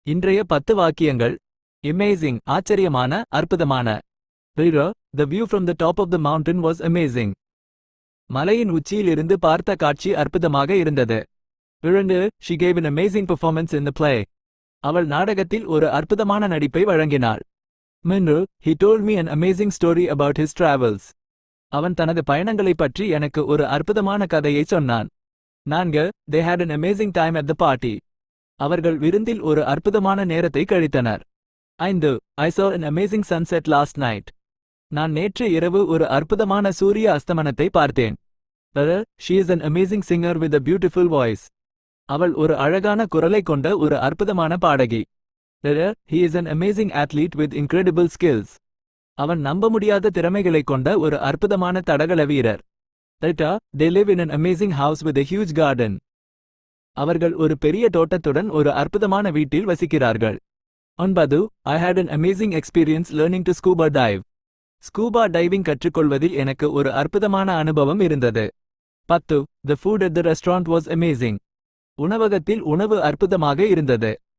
இன்றைய 10 வாக்கியங்கள். Amazing ஆச்சரியமான, அற்புதமான. Rira, the view from the top of the mountain was amazing. மலையின் உச்சியிலிருந்து பார்த்த காட்சி அற்புதமாக இருந்தது. Virandu, she gave an amazing performance in the play. அவள் நாடகத்தில் ஒரு அற்புதமான நடிப்பை வழங்கினாள். Minnu, he told me an amazing story about his travels. அவன் தனது பயணங்களைப் பற்றி எனக்கு ஒரு அற்புதமான கதையை சொன்னான். Nanga, they had an amazing time at the party. அவர்கள் விருந்தில் ஒரு அற்புதமான நேரத்தை கழித்தனர். 5. I saw an amazing sunset last night. நான் நேற்று இரவு ஒரு அற்புதமான சூரிய அஸ்தமனத்தை பார்த்தேன். She is an amazing singer with a beautiful voice. அவள் ஒரு அழகான குரலை கொண்ட ஒரு அற்புதமான பாடகி. He is an amazing athlete with incredible skills. அவன் நம்ப முடியாத திறமைகளைக் கொண்ட ஒரு அற்புதமான தடகள வீரர். They live in an amazing house with a huge garden. அவர்கள் ஒரு பெரிய தோட்டத்துடன் ஒரு அற்புதமான வீட்டில் வசிக்கிறார்கள். 9. I had an amazing experience learning to scuba dive. Scuba diving கற்றுக்கொள்வதில் எனக்கு ஒரு அற்புதமான அனுபவம் இருந்தது. 10. The food at the restaurant was amazing. உணவகத்தில் உணவு அற்புதமாக இருந்தது.